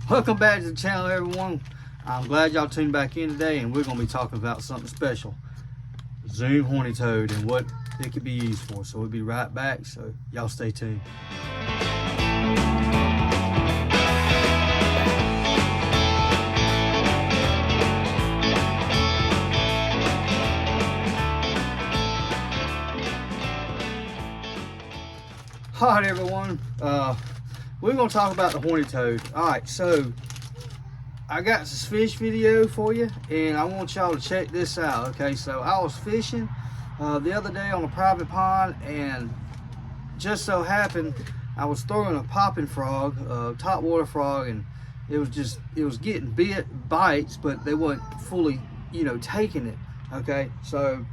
Welcome back to the channel, everyone. I'm glad y'all tuned back in today, and we're going to be talking about something special. Zoom horny toad and what it could be used for. So we'll be right back, so y'all stay tuned. All right, everyone. We're going to talk about the horny toad. All right, so I got this fish video for you, and I want y'all to check this out. Okay, so I was fishing the other day on a private pond, and just so happened I was throwing a popping frog, topwater frog, and it was getting bites, but they weren't fully, taking it. Okay, so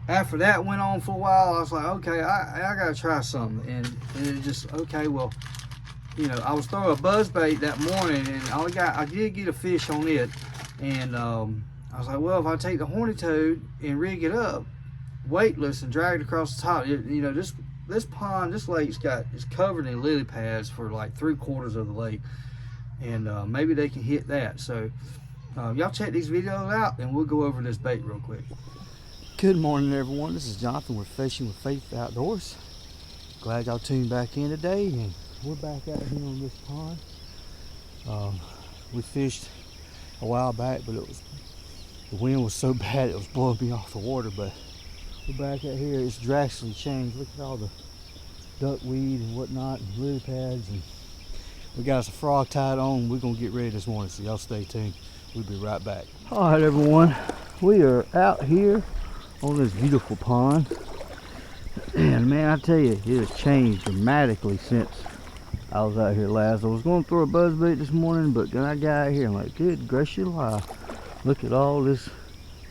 after that went on for a while, I was like, okay, I gotta try something, and it just, okay, well, I was throwing a buzz bait that morning, and I did get a fish on it, and I was like, well, if I take the horny toad and rig it up weightless and drag it across the top, this pond, this lake's it's covered in lily pads for like 3/4 of the lake, and maybe they can hit that. So y'all check these videos out, and we'll go over this bait real quick. Good morning, everyone. This is Jonathan with Fishing with Faith Outdoors. Glad y'all tuned back in today, and we're back out here on this pond. We fished a while back, but the wind was so bad it was blowing me off the water. But we're back out here. It's drastically changed. Look at all the duckweed and whatnot, and lily pads, and we got us a frog tied on. We're gonna get ready this morning, so y'all stay tuned. We'll be right back. All right, everyone, we are out here on this beautiful pond, and man, I tell you, it has changed dramatically since I was out here last. I was going to throw a buzz bait this morning, but then I got out here, I'm like, good gracious alive, look at all this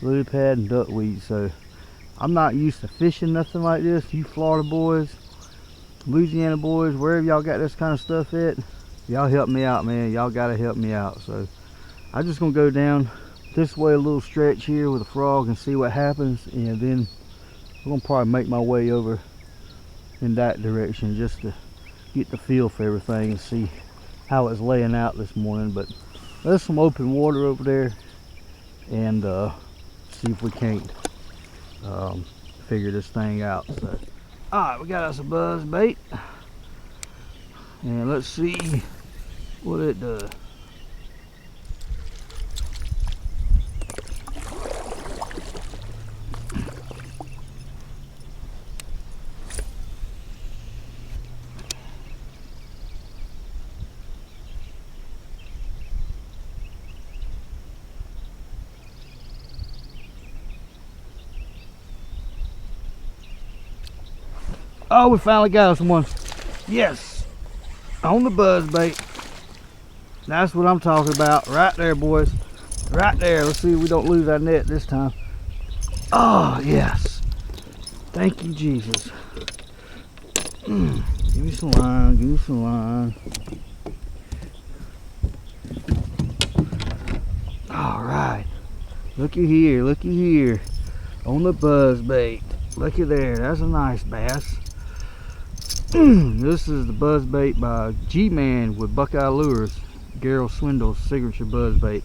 lily pad and duckweed. So I'm not used to fishing nothing like this. You Florida boys, Louisiana boys, wherever y'all got this kind of stuff at, y'all help me out, man. Y'all gotta help me out. So I'm just gonna go down this way a little stretch here with a frog and see what happens, and then I'm gonna probably make my way over in that direction just to get the feel for everything and see how it's laying out this morning. But there's some open water over there, and see if we can't figure this thing out. So all right, we got us a buzz bait, and let's see what it does. Oh, we finally got us one. Yes, on the buzz bait. That's what I'm talking about right there, boys. Right there. Let's see if we don't lose our net this time. Oh, yes. Thank you, Jesus. Give me some line. Give me some line. All right. Looky here. Looky here. On the buzz bait. Looky there. That's a nice bass. This is the buzz bait by G-Man with Buckeye Lures, Gerald Swindle's signature buzz bait.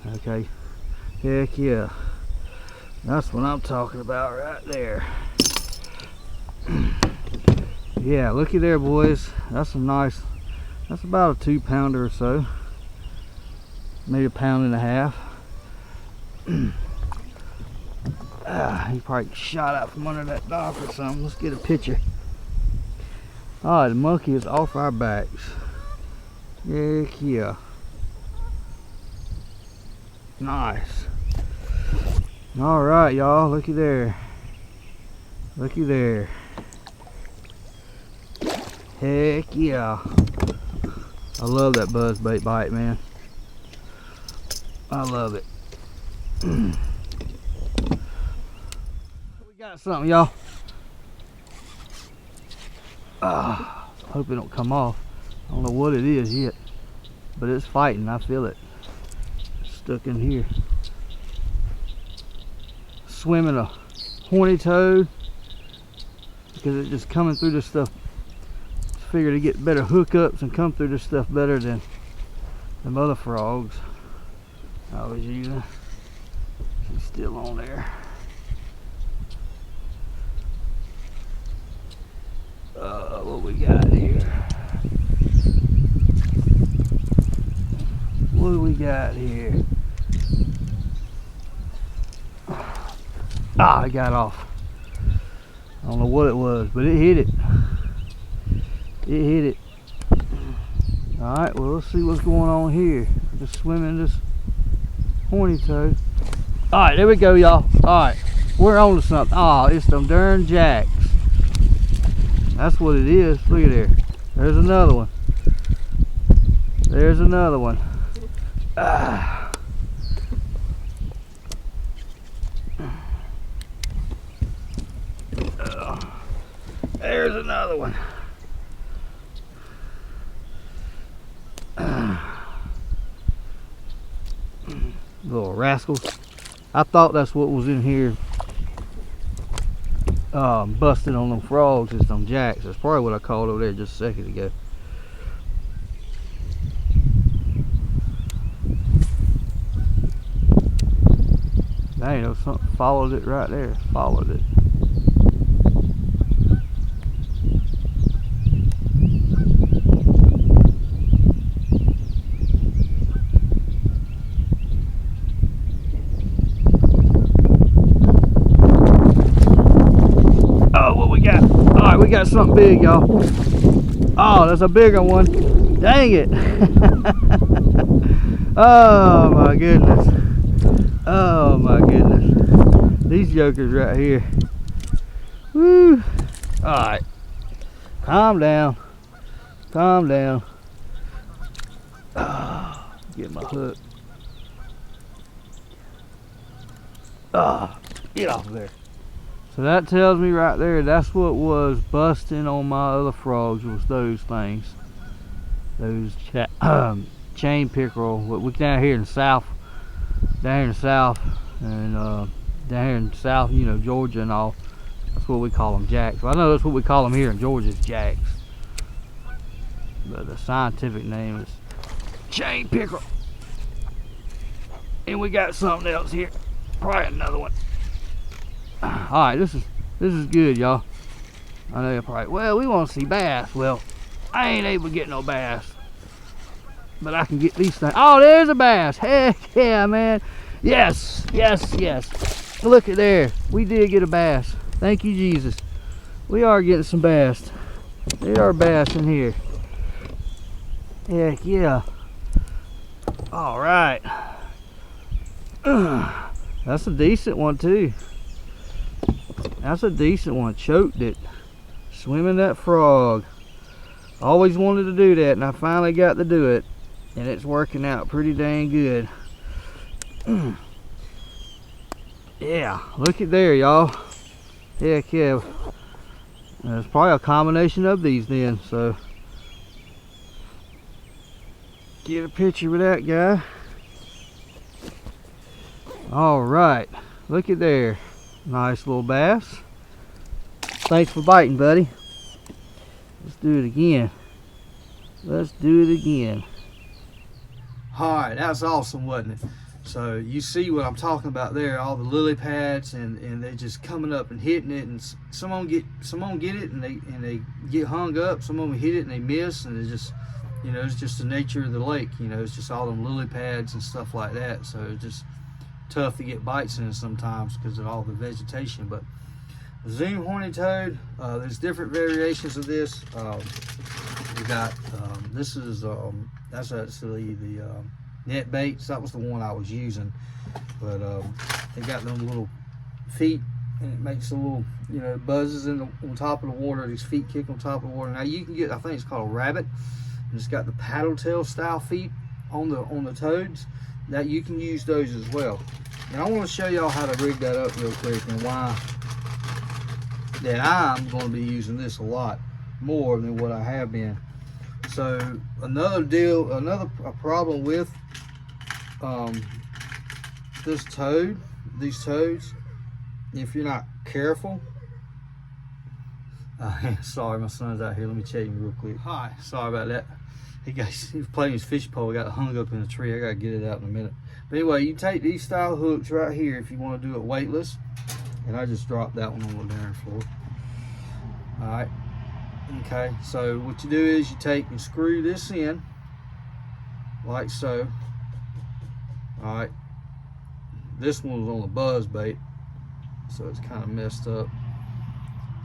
Okay, heck yeah, that's what I'm talking about right there. Yeah, looky there, boys. That's a nice, that's about a 2-pounder or so, maybe 1.5 pounds. He probably shot out from under that dock or something. Let's get a picture. Alright, the monkey is off our backs. Heck yeah. Nice. Alright, y'all, looky there. Looky there. Heck yeah. I love that buzz bait bite, man. I love it. We got something, y'all. Hope it don't come off. I don't know what it is yet, but it's fighting. I feel it. It's stuck in here. Swimming a horny toad because it's just coming through this stuff. Figured to get better hookups and come through this stuff better than the mother frogs I was using. She's still on there. What we got here? What do we got here? Ah, I got off. I don't know what it was, but it hit it. It hit it. Alright, well, let's see what's going on here. Just swimming this horny toad. Alright, there we go, y'all. Alright, we're on to something. Oh, it's them darn jacks. That's what it is. Look at there. There's another one. There's another one. Ah. There's another one. Little rascals. I thought that's what was in here. Busted on them frogs is them jacks. That's probably what I called over there just a second ago. Dang, there was something followed it right there. Followed it. We got something big, y'all. Oh, that's a bigger one. Dang it. Oh my goodness. Oh my goodness. These jokers right here. Woo. Alright. Calm down. Calm down. Oh, get my hook. Oh, get off of there. So that tells me right there, that's what was busting on my other frogs, was those things. Those chain pickerel. We down here in the south, and down here in the south, you know, Georgia and all. That's what we call them, jacks. Well, I know that's what we call them here in Georgia, is jacks. But the scientific name is chain pickerel. And we got something else here. Probably another one. Alright, this is good, y'all. I know you're probably, well, we want to see bass. Well, I ain't able to get no bass, but I can get these things. Oh, there's a bass. Heck yeah, man. Yes, yes, yes. Look at there. We did get a bass. Thank you, Jesus. We are getting some bass. There are bass in here. Heck yeah. All right. That's a decent one too. That's a decent one. Choked it. Swimming that frog. Always wanted to do that, and I finally got to do it. And it's working out pretty dang good. Yeah, look at there, y'all. Heck yeah. There's probably a combination of these then, so. Get a picture with that guy. Alright, look at there. Nice little bass. Thanks for biting, buddy. Let's do it again. Let's do it again. Alright, that's awesome, wasn't it? So you see what I'm talking about there, all the lily pads, and they're just coming up and hitting it, and some of them get it and they get hung up, some of them hit it and they miss, and it's just, you know, it's just the nature of the lake, you know, it's just all them lily pads and stuff like that. So it's just tough to get bites in it sometimes because of all the vegetation. But the Zoom horny toad, there's different variations of this. We got this is that's actually the net baits. That was the one I was using, but they got them little feet, and it makes a little, you know, buzzes on top of the water. These feet kick on top of the water. Now you can get, I think it's called a rabbit, and it's got the paddle tail style feet on the toads. That you can use those as well. And I want to show y'all how to rig that up real quick, and why that I'm going to be using this a lot more than what I have been. So another problem with these toads, if you're not careful. Sorry, my son's out here. Let me check him real quick. Hi, sorry about that. he was playing his fish pole, got hung up in a tree. I gotta get it out in a minute. But anyway, you take these style hooks right here if you want to do it weightless. And I just dropped that one on the darn floor. All right. Okay, so what you do is you take and screw this in like so. All right. This one was on the buzz bait, so it's kind of messed up.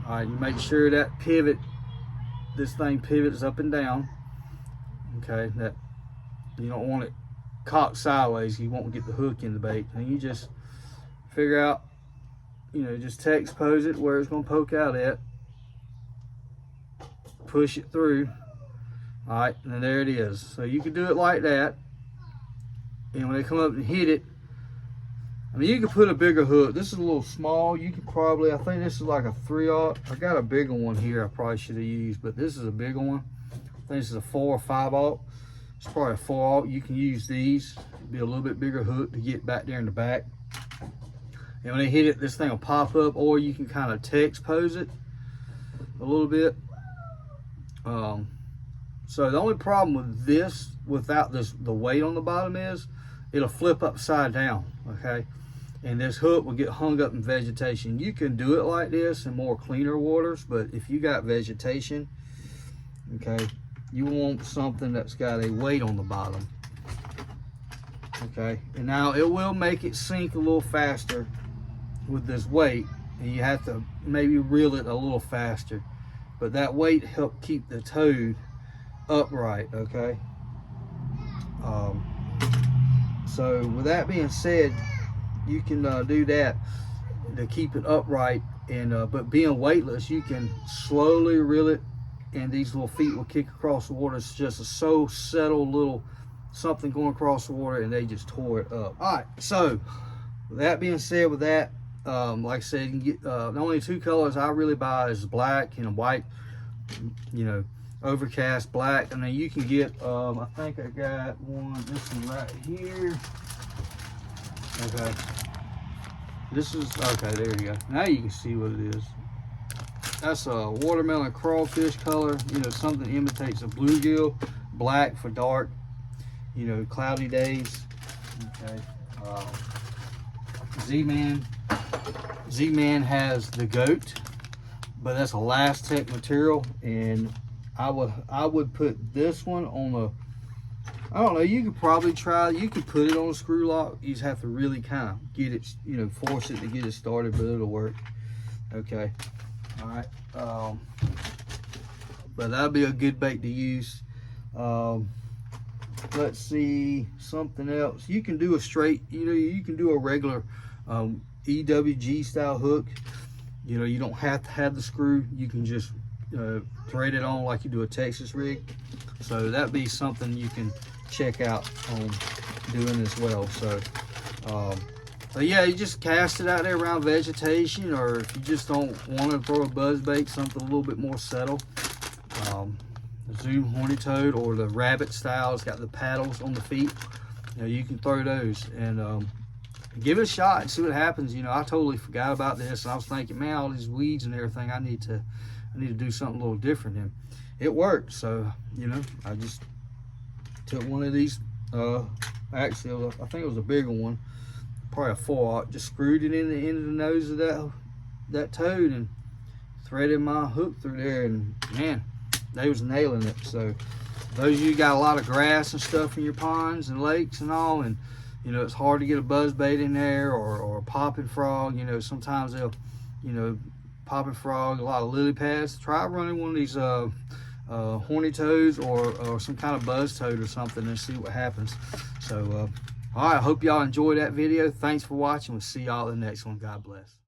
All right, you make sure that pivot, this thing pivots up and down. Okay, that you don't want it cocked sideways. You won't get the hook in the bait. And you just figure out, you know, just T-expose it where it's going to poke out at. Push it through. All right, and then there it is. So you can do it like that. And when they come up and hit it, I mean, you can put a bigger hook. This is a little small. You can probably, I think this is like a 3/0. I got a bigger one here I probably should have used, but this is a bigger one. I think this is a 4 or 5/0. It's probably a 4/0. You can use these. It'd be a little bit bigger hook to get back there in the back. And when they hit it, this thing will pop up, or you can kind of T-expose it a little bit. So the only problem with this, without the weight on the bottom, is it'll flip upside down, okay? And this hook will get hung up in vegetation. You can do it like this in more cleaner waters, but if you got vegetation, okay, you want something that's got a weight on the bottom, okay? And now it will make it sink a little faster with this weight, and you have to maybe reel it a little faster, but that weight help keep the toad upright, okay? So with that being said, you can do that to keep it upright, and but being weightless, you can slowly reel it, and these little feet will kick across the water. It's just a so settled little something going across the water, and they just tore it up. All right, so with that being said, with that, like I said, you can get the only two colors I really buy is black and white, you know, overcast black, and then you can get I think I got this one right here. Okay, this is okay, there you go. Now you can see what it is. That's a watermelon crawfish color, you know, something that imitates a bluegill. Black for dark, you know, cloudy days. Okay, Z-Man has the goat, but that's a Last Tech material, and I would put this one on the, I don't know, you could probably try, you could put it on a screw lock. You just have to really kind of get it, you know, force it to get it started, but it'll work. Okay, all right, but that'll be a good bait to use. Let's see, something else. You can do a straight, you know, you can do a regular EWG style hook. You know, you don't have to have the screw. You can just thread it on like you do a Texas rig. So that'd be something you can check out on doing as well. So but yeah, you just cast it out there around vegetation, or if you just don't want to throw a buzz bait, something a little bit more settled, the Zoom horny toad or the rabbit style, it's got the paddles on the feet, you know, you can throw those and give it a shot and see what happens. You know, I totally forgot about this, and I was thinking, man, all these weeds and everything, I need to do something a little different, and it worked. So, you know, I just took one of these, actually I think it was a bigger one, probably a 4/0, just screwed it in the end of the nose of that toad and threaded my hook through there, and man, they was nailing it. So those of you got a lot of grass and stuff in your ponds and lakes and all, and you know, it's hard to get a buzz bait in there, or a popping frog, you know, sometimes they'll, you know, popping frog, a lot of lily pads. Try running one of these horny toads or some kind of buzz toad or something and see what happens. So all right, I hope y'all enjoyed that video. Thanks for watching. We'll see y'all in the next one. God bless.